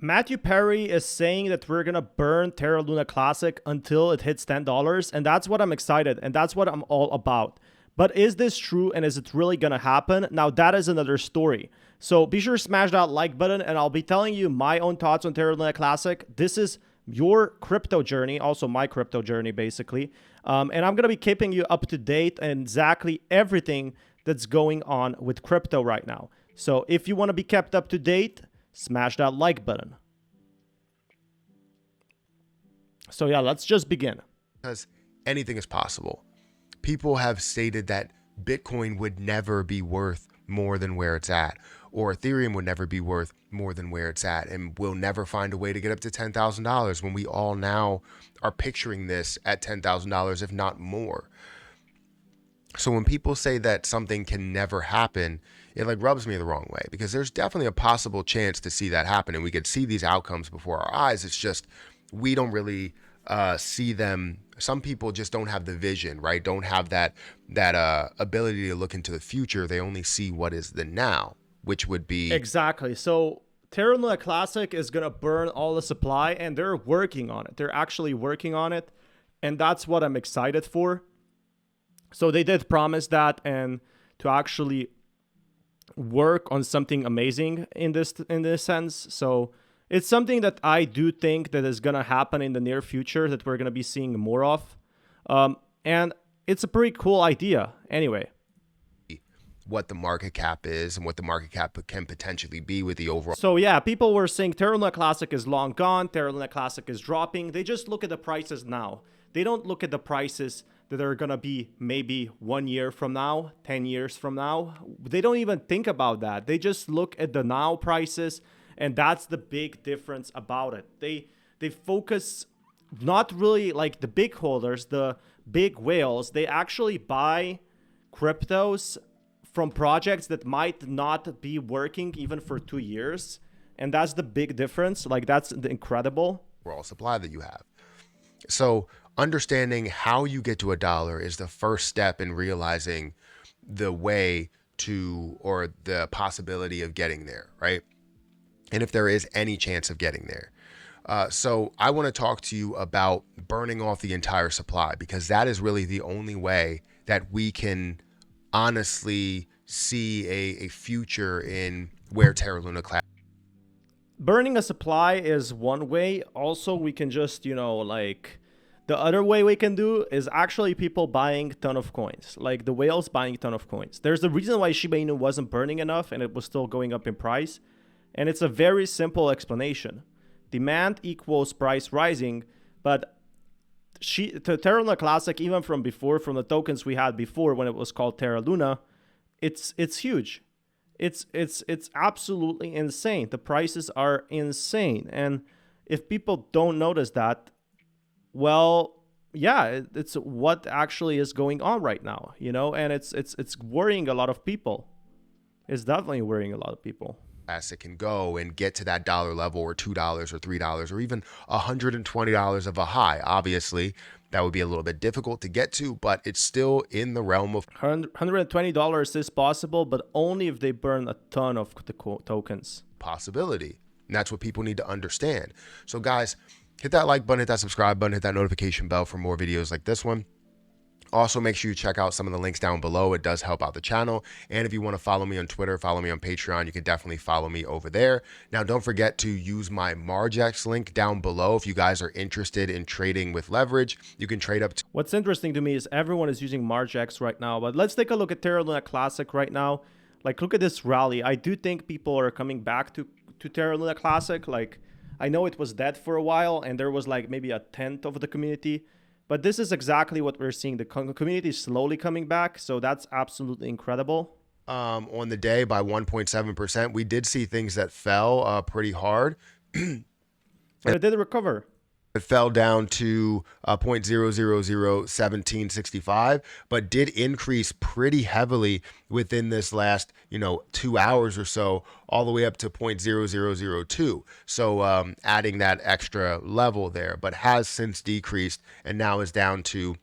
Matthew Perry is saying that we're gonna burn Terra Luna Classic until it hits $10, and that's what I'm excited, and that's what I'm all about. But is this true, and is it really gonna happen? Now that is another story. So be sure to smash that like button, and I'll be telling you my own thoughts on Terra Luna Classic. This is your crypto journey, also my crypto journey, basically. And I'm gonna be keeping you up to date and exactly everything that's going on with crypto right now. So if you want to be kept up to date, smash that like button. So yeah, let's just begin. Because anything is possible. People have stated that Bitcoin would never be worth more than where it's at, or Ethereum would never be worth more than where it's at, and we'll never find a way to get up to $10,000 when we all now are picturing this at $10,000, if not more. So when people say that something can never happen, it like rubs me the wrong way, because there's definitely a possible chance to see that happen, and we could see these outcomes before our eyes. It's just we don't really see them. Some people just don't have the vision, right? Don't have that ability to look into the future. They only see what is the now, which would be exactly. So Terra Luna Classic is gonna burn all the supply, and they're working on it. They're actually working on it, and that's what I'm excited for. So they did promise that, and to actually work on something amazing in this sense. So it's something that I do think that is gonna happen in the near future, that we're gonna be seeing more of, and it's a pretty cool idea. Anyway, what the market cap is and what the market cap can potentially be with the overall. So yeah, people were saying Terra Luna Classic is long gone, Terra Luna Classic is dropping. They just look at the prices now. They don't look at the prices that are gonna be maybe 1 year from now, 10 years from now. They don't even think about that. They just look at the now prices, and that's the big difference about it. They focus not really like the big holders, the big whales. They actually buy cryptos from projects that might not be working even for 2 years, and that's the big difference. Like, that's the incredible overall supply that you have. So understanding how you get to $1 is the first step in realizing the way to, or the possibility of getting there, right? And if there is any chance of getting there. So I want to talk to you about burning off the entire supply, because that is really the only way that we can honestly see a future in where Terra Luna Classic. Burning a supply is one way. Also, we can just, like, the other way we can do is actually people buying a ton of coins, like the whales buying a ton of coins. There's the reason why Shiba Inu wasn't burning enough and it was still going up in price. And it's a very simple explanation. Demand equals price rising, but Terra Luna Classic, even from before, from the tokens we had before when it was called Terra Luna, it's huge. It's absolutely insane. The prices are insane. And if people don't notice that, well, yeah, it's what actually is going on right now, and it's worrying a lot of people. It's definitely worrying a lot of people. Classic can go and get to that dollar level, or $2 or $3 or even $120 of a high. Obviously, that would be a little bit difficult to get to, but it's still in the realm of $120 is possible, but only if they burn a ton of the tokens. Possibility. And that's what people need to understand. So guys, hit that like button, hit that subscribe button, hit that notification bell for more videos like this one. Also, make sure you check out some of the links down below. It does help out the channel. And if you want to follow me on Twitter, follow me on Patreon, you can definitely follow me over there. Now, don't forget to use my Margex link down below. If you guys are interested in trading with leverage, you can trade up to. What's interesting to me is everyone is using Margex right now, but let's take a look at Terra Luna Classic right now. Like, look at this rally. I do think people are coming back to Terra Luna Classic. Like, I know it was dead for a while, and there was like maybe a tenth of the community. But this is exactly what we're seeing. The community is slowly coming back, so that's absolutely incredible. On the day by 1.7%. We did see things that fell pretty hard. But it did recover. It fell down to 0.0001765, but did increase pretty heavily within this last 2 hours or so, all the way up to 0.0002. So adding that extra level there, but has since decreased and now is down to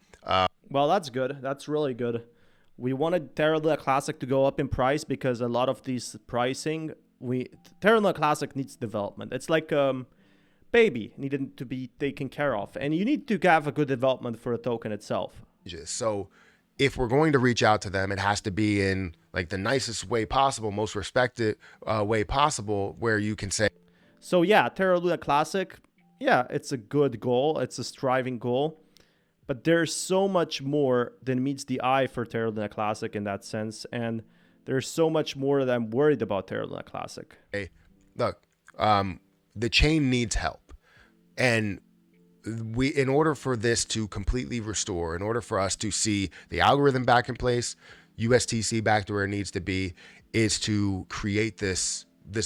well, that's good. That's really good. We wanted Terra Luna Classic to go up in price because a lot of these pricing Terra Luna Classic needs development. It's like baby needing to be taken care of, and you need to have a good development for a token itself. So if we're going to reach out to them, it has to be in like the nicest way possible, most respected way possible, where you can say, so yeah, Terra Luna Classic, yeah, it's a good goal, it's a striving goal, but there's so much more than meets the eye for Terra Luna Classic in that sense, and there's so much more that I'm worried about Terra Luna Classic. hey, look, the chain needs help, and in order for this to completely restore, in order for us to see the algorithm back in place, USTC back to where it needs to be, is to create this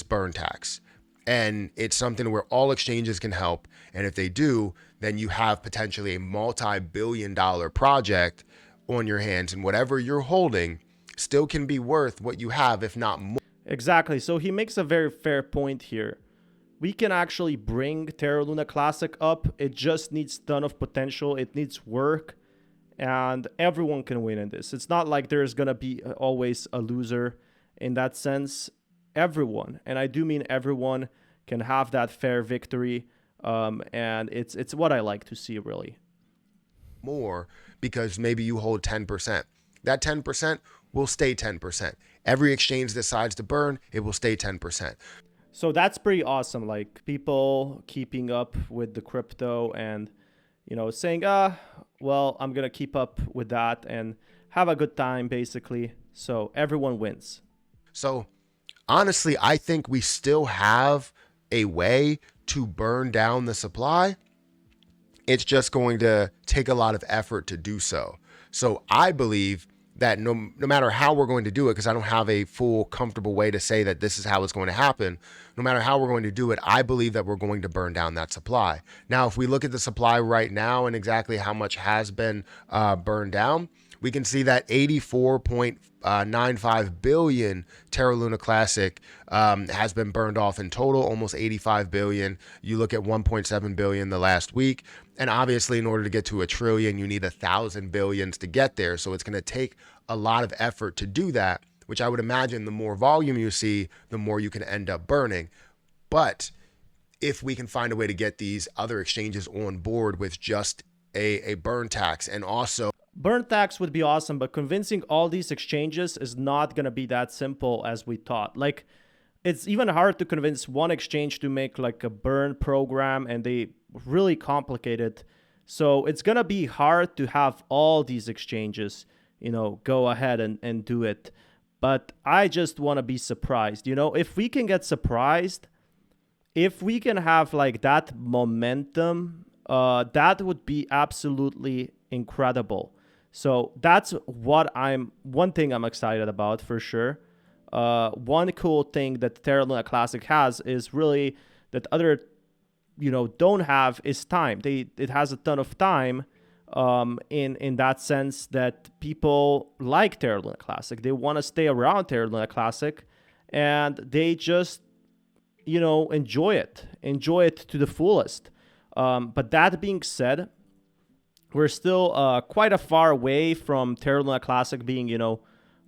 burn tax. And it's something where all exchanges can help. And if they do, then you have potentially a multi-billion-dollar project on your hands, and whatever you're holding still can be worth what you have, if not more. Exactly. So he makes a very fair point here. We can actually bring Terra Luna Classic up. It just needs a ton of potential. It needs work, and everyone can win in this. It's not like there's going to be always a loser in that sense. Everyone, and I do mean everyone, can have that fair victory, and it's what I like to see, really. More, because maybe you hold 10%. That 10% will stay 10%. Every exchange decides to burn, it will stay 10%. So that's pretty awesome. Like, people keeping up with the crypto and, saying, well, I'm going to keep up with that and have a good time, basically. So everyone wins. So honestly, I think we still have a way to burn down the supply. It's just going to take a lot of effort to do so. So I believe that no matter how we're going to do it, because I don't have a full comfortable way to say that this is how it's going to happen, no matter how we're going to do it, I believe that we're going to burn down that supply. Now, if we look at the supply right now and exactly how much has been burned down, we can see that 84.95 billion Terra Luna Classic has been burned off in total, almost 85 billion. You look at 1.7 billion the last week. And obviously, in order to get to a trillion, you need 1,000 billions to get there. So it's going to take a lot of effort to do that, which I would imagine the more volume you see, the more you can end up burning. But if we can find a way to get these other exchanges on board with just a burn tax, and also burn tax would be awesome, but convincing all these exchanges is not going to be that simple as we thought. Like, it's even hard to convince one exchange to make like a burn program, and they really complicated. So it's going to be hard to have all these exchanges, go ahead and do it. But I just want to be surprised. If we can get surprised, if we can have like that momentum, that would be absolutely incredible. So that's one thing I'm excited about for sure. One cool thing that Terra Luna Classic has is really that other, don't have is time. It has a ton of time, in that sense that people like Terra Luna Classic. They want to stay around Terra Luna Classic, and they just, enjoy it to the fullest. But that being said, we're still quite a far away from Terra Luna Classic being,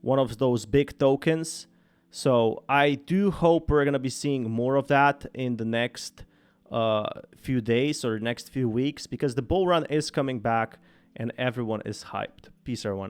one of those big tokens. So I do hope we're going to be seeing more of that in the next few days or next few weeks, because the bull run is coming back and everyone is hyped. Peace, everyone.